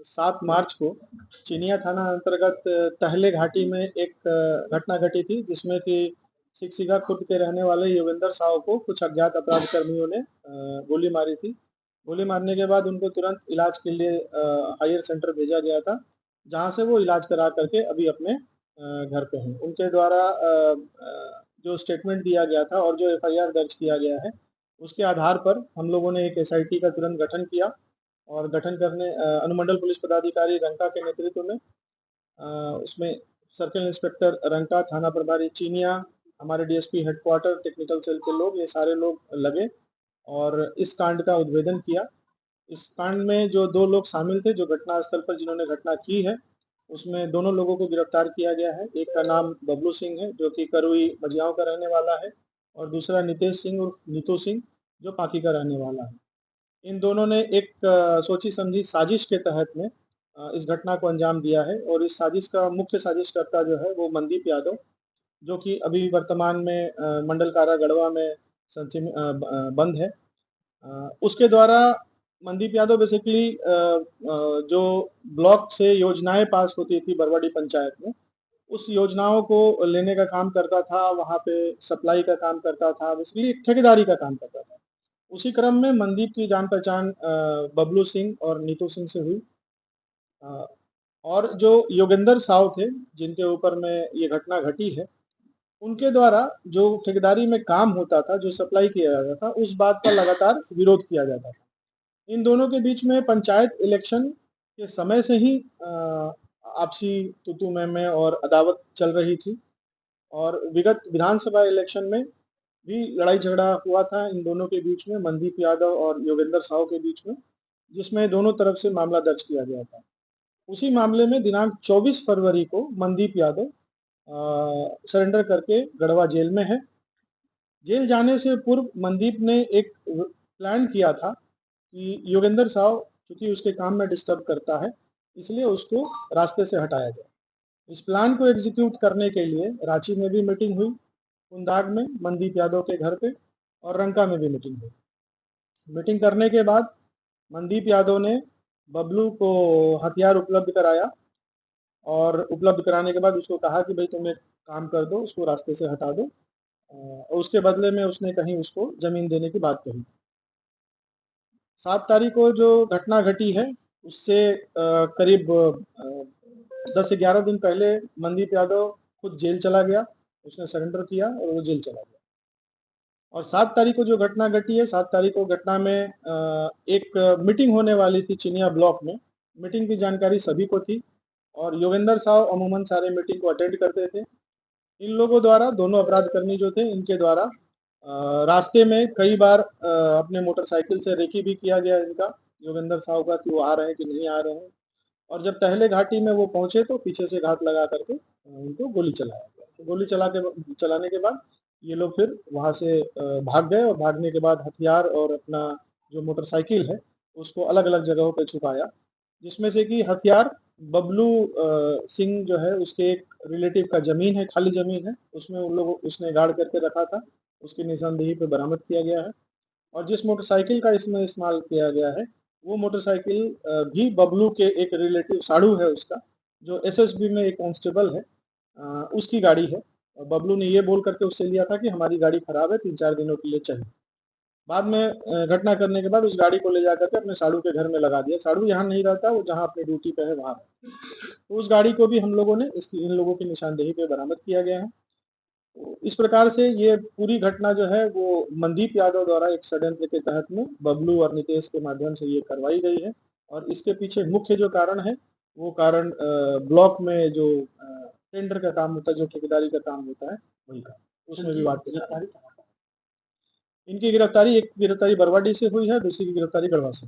7 मार्च को चिनिया थाना अंतर्गत टहले घाटी में एक घटना घटी थी, जिसमें कि सिकसिगा खुर्द के रहने वाले योगेंद्र साव को कुछ अज्ञात अपराध कर्मियों ने गोली मारी थी। गोली मारने के बाद उनको तुरंत इलाज के लिए हायर सेंटर भेजा गया था, जहां से वो इलाज करा करके अभी अपने घर पे हैं। उनके द्वारा जो स्टेटमेंट दिया गया था और जो एफआईआर दर्ज किया गया है, उसके आधार पर हम लोगों ने एक एसआईटी का तुरंत गठन किया और गठन करने अनुमंडल पुलिस पदाधिकारी रंका के नेतृत्व में उसमें सर्किल इंस्पेक्टर रंका, थाना प्रभारी चीनिया, हमारे डीएसपी हेडक्वार्टर, टेक्निकल सेल के लोग, ये सारे लोग लगे और इस कांड का उद्भेदन किया। इस कांड में जो 2 लोग शामिल थे, जो घटनास्थल पर जिन्होंने घटना की है, उसमें दोनों लोगों को गिरफ्तार किया गया है। एक का नाम बबलू सिंह है, जो कि करुई मझियाओं का रहने वाला है, और दूसरा नितेश सिंह उर्फ नीतू सिंह, जो पाकी का रहने वाला है। इन दोनों ने एक सोची समझी साजिश के तहत में इस घटना को अंजाम दिया है और इस साजिश का मुख्य साजिशकर्ता जो है वो मनदीप यादव, जो कि अभी वर्तमान में मंडल कारा गढ़वा में बंद है। उसके द्वारा मनदीप यादव बेसिकली जो ब्लॉक से योजनाएं पास होती थी बरवाडी पंचायत में, उस योजनाओं को लेने का काम करता था, वहाँ पे सप्लाई का काम करता था, बेसिकली ठेकेदारी का काम करता था। उसी क्रम में मनदीप की जान पहचान बबलू सिंह और नीतू सिंह से हुई। अ, और जो योगेंद्र साव थे, जिनके ऊपर में ये घटना घटी है, उनके द्वारा जो ठेकेदारी में काम होता था, जो सप्लाई किया जाता था, उस बात का लगातार विरोध किया जाता था। इन दोनों के बीच में पंचायत इलेक्शन के समय से ही आपसी तू-तू मैं-मैं और अदावत चल रही थी और विगत विधानसभा इलेक्शन में भी लड़ाई झगड़ा हुआ था इन दोनों के बीच में, मनदीप यादव और योगेंद्र साव के बीच में, जिसमें दोनों तरफ से मामला दर्ज किया गया था। उसी मामले में दिनांक 24 फरवरी को मनदीप यादव सरेंडर करके गढ़वा जेल में है। जेल जाने से पूर्व मनदीप ने एक प्लान किया था कि योगेंद्र साव चूंकि उसके काम में डिस्टर्ब करता है, इसलिए उसको रास्ते से हटाया जाए। इस प्लान को एग्जीक्यूट करने के लिए रांची में भी मीटिंग हुई, कुंदाग में मनदीप यादव के घर पे, और रंका में भी मीटिंग हुई। मीटिंग करने के बाद मनदीप यादव ने बबलू को हथियार उपलब्ध कराया और उपलब्ध कराने के बाद उसको कहा कि भाई तुम एक काम कर दो, उसको रास्ते से हटा दो, और उसके बदले में उसने कहीं उसको जमीन देने की बात कही। 7 तारीख को जो घटना घटी है, उससे करीब 10 से 11 दिन पहले मनदीप यादव खुद जेल चला गया। उसने सरेंडर किया और वो जेल चला गया। और 7 तारीख को जो घटना घटी है, 7 तारीख को घटना में एक मीटिंग होने वाली थी चिनिया ब्लॉक में। मीटिंग की जानकारी सभी को थी और योगेंद्र साव अमूमन सारे मीटिंग को अटेंड करते थे। इन लोगों द्वारा, दोनों अपराधकर्मी जो थे, इनके द्वारा रास्ते में कई बार अपने मोटरसाइकिल से रेकी भी किया गया इनका, योगेंद्र साव का, कि वो आ रहे हैं कि नहीं आ रहे हैं। और जब टहले घाटी में वो पहुंचे तो पीछे से घात लगा करके उनको गोली चलाया गया। तो गोली चलाने के बाद ये लोग फिर वहां से भाग गए और भागने के बाद हथियार और अपना जो मोटरसाइकिल है उसको अलग अलग जगहों पे छुपाया, जिसमें से कि हथियार बबलू सिंह जो है, उसके एक रिलेटिव का जमीन है, खाली जमीन है, उसमें उन लोगों उसने गाड़ करके रखा था, उसकी निशानदेही पे बरामद किया गया है। और जिस मोटरसाइकिल का इसमें इस्तेमाल किया गया है, वो मोटरसाइकिल भी बबलू के एक रिलेटिव साड़ू है उसका, जो एसएसबी में एक कांस्टेबल है, उसकी गाड़ी है। और बबलू ने ये बोल करके उससे लिया था कि हमारी गाड़ी खराब है, 3-4 दिनों के लिए चाहिए। बाद में घटना करने के बाद उस गाड़ी को ले जाकर के अपने साड़ू के घर में लगा दिया। साड़ू यहाँ नहीं रहता, वो जहाँ अपनी ड्यूटी पे है वहाँ रहता है। तो उस गाड़ी को भी हम लोगों ने इन लोगों की निशानदेही पे बरामद किया गया है। तो इस प्रकार से ये पूरी घटना जो है वो मनदीप यादव द्वारा एक षड्यंत्र के तहत में बबलू और नितेश के माध्यम से ये करवाई गई है। और इसके पीछे मुख्य जो कारण है, वो कारण ब्लॉक में जो टेंडर का काम होता है, जो ठेकेदारी का काम होता है, वही काम, उसमें भी बात गिरफ्तारी। इनकी गिरफ्तारी, एक गिरफ्तारी बरवाडी से हुई है, दूसरी की गिरफ्तारी गढ़वा से।